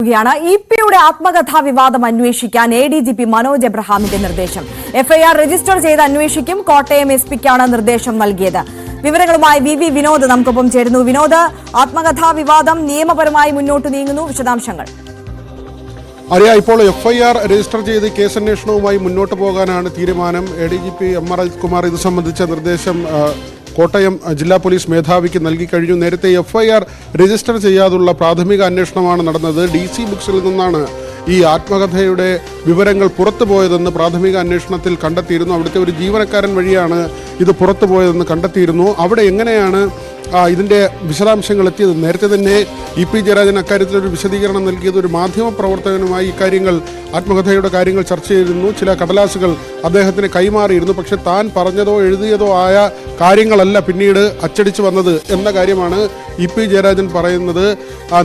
ഇപിയുടെ ആത്മകഥാ വിവാദം അന്വേഷിക്കാൻ എഡിജിപി മനോജ് എബ്രഹാമിന്റെ നിർദ്ദേശം. എഫ്ഐആർ രജിസ്റ്റർ ചെയ്ത് അന്വേഷിക്കും. കോട്ടയം എസ്പിക്കാണ് നിർദ്ദേശം നൽകിയത്. വിവരങ്ങളുമായി വി വിനോദ് നമുക്കൊപ്പം ചേരുന്നു. വിനോദ്, ആത്മകഥാ വിവാദം നിയമപരമായി മുന്നോട്ട് നീങ്ങുന്നു, വിശദാംശങ്ങൾ. ഇപ്പോൾ എഫ്ഐആർ രജിസ്റ്റർ ചെയ്ത് കേസന്വേഷണവുമായി മുന്നോട്ട് പോകാനാണ് തീരുമാനം. എഡിജിപി MR അജിത് കുമാർ ഇത് സംബന്ധിച്ച നിർദ്ദേശം കോട്ടയം ജില്ലാ പോലീസ് മേധാവിക്ക് നൽകിക്കഴിഞ്ഞു. നേരത്തെ എഫ്ഐആർ രജിസ്റ്റർ ചെയ്യാതുള്ള പ്രാഥമിക അന്വേഷണമാണ് നടന്നത്. DC ബുക്സിൽ നിന്നാണ് ഈ ആത്മകഥയുടെ വിവരങ്ങൾ പുറത്തുപോയതെന്ന് പ്രാഥമിക അന്വേഷണത്തിൽ കണ്ടെത്തിയിരുന്നു. അവിടുത്തെ ഒരു ജീവനക്കാരൻ വഴിയാണ് ഇത് പുറത്തുപോയതെന്ന് കണ്ടെത്തിയിരുന്നു. അവിടെ എങ്ങനെയാണ് ഇതിൻ്റെ വിശദാംശങ്ങൾ എത്തിയത്? നേരത്തെ തന്നെ EP ജയരാജൻ അക്കാര്യത്തിലൊരു വിശദീകരണം നൽകിയത് ഒരു മാധ്യമ പ്രവർത്തകനുമായി ഇക്കാര്യങ്ങൾ ആത്മകഥയുടെ കാര്യങ്ങൾ ചർച്ച ചെയ്തിരുന്നു. ചില കടലാസുകൾ അദ്ദേഹത്തിന് കൈമാറിയിരുന്നു. പക്ഷെ താൻ പറഞ്ഞതോ എഴുതിയതോ ആയ കാര്യങ്ങളല്ല പിന്നീട് അച്ചടിച്ച് വന്നത് എന്ന കാര്യമാണ് EP ജയരാജൻ പറയുന്നത്.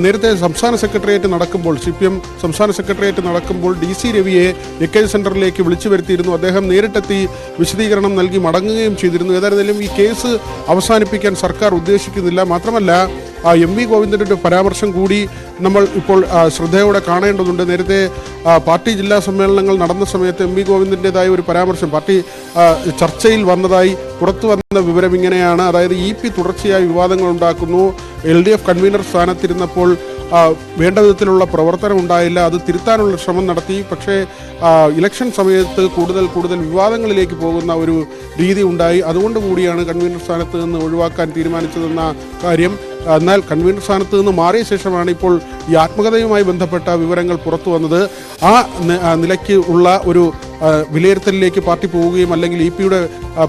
നേരത്തെ സംസ്ഥാന സെക്രട്ടേറിയറ്റ് നടക്കുമ്പോൾ CPM സംസ്ഥാന സെക്രട്ടേറിയറ്റ് നടക്കുമ്പോൾ DC രവിയെ എക്കേജ് സെന്ററിലേക്ക് വിളിച്ചു വരുത്തിയിരുന്നു. അദ്ദേഹം നേരിട്ടെത്തി വിശദീകരണം നൽകി മടങ്ങുകയും ചെയ്തിരുന്നു. ഏതായിരുന്നാലും ഈ കേസ് അവസാനിപ്പിക്കാൻ സർക്കാർ ഉദ്ദേശിക്കുന്നില്ല. മാത്രമല്ല MV ഗോവിന്ദൻ്റെ ഒരു പരാമർശം കൂടി നമ്മൾ ഇപ്പോൾ ശ്രദ്ധയോടെ കാണേണ്ടതുണ്ട്. നേരത്തെ പാർട്ടി ജില്ലാ സമ്മേളനങ്ങൾ നടന്ന സമയത്ത് MV ഗോവിന്ദൻ്റെതായ ഒരു പരാമർശം പാർട്ടി ചർച്ചയിൽ വന്നതായി പുറത്തു വന്ന വിവരം ഇങ്ങനെയാണ്. അതായത് EP തുടർച്ചയായി വിവാദങ്ങൾ ഉണ്ടാക്കുന്നു. LDF കൺവീനർ സ്ഥാനത്തിരുന്നപ്പോൾ വേണ്ട വിധത്തിലുള്ള പ്രവർത്തനം ഉണ്ടായില്ല. അത് തിരുത്താനുള്ള ശ്രമം നടത്തി. പക്ഷേ ഇലക്ഷൻ സമയത്ത് കൂടുതൽ വിവാദങ്ങളിലേക്ക് പോകുന്ന ഒരു രീതി ഉണ്ടായി. അതുകൊണ്ട് കൂടിയാണ് കൺവീനർ സ്ഥാനത്ത് നിന്ന് ഒഴിവാക്കാൻ തീരുമാനിച്ചതെന്ന കാര്യം. എന്നാൽ കൺവീനർ സ്ഥാനത്ത് നിന്ന് മാറിയ ശേഷമാണ് ഇപ്പോൾ ഈ ആത്മകഥയുമായി ബന്ധപ്പെട്ട വിവരങ്ങൾ പുറത്തു വന്നത്. ആ നിലയ്ക്ക് ഉള്ള ഒരു വിലയിരുത്തലിലേക്ക് പാർട്ടി പോവുകയും അല്ലെങ്കിൽ EP-യുടെ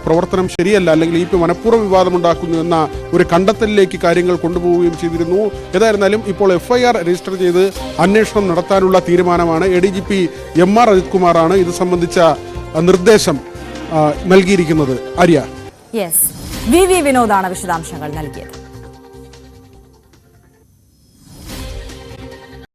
പ്രവർത്തനം ശരിയല്ല, അല്ലെങ്കിൽ EP മനഃപൂർവ്വം വിവാദമുണ്ടാക്കുന്നു എന്ന ഒരു കണ്ടെത്തലിലേക്ക് കാര്യങ്ങൾ കൊണ്ടുപോവുകയും ചെയ്തിരുന്നു. ഏതായിരുന്നാലും ഇപ്പോൾ എഫ്ഐആർ രജിസ്റ്റർ ചെയ്ത് അന്വേഷണം നടത്താനുള്ള തീരുമാനമാണ്. ADGP MR അജിത് കുമാറാണ് ഇത് സംബന്ധിച്ച നിർദ്ദേശം നൽകിയിരിക്കുന്നത്. ആര്യ, വി വിനോദാണ് വിശദാംശങ്ങൾ നൽകിയത്.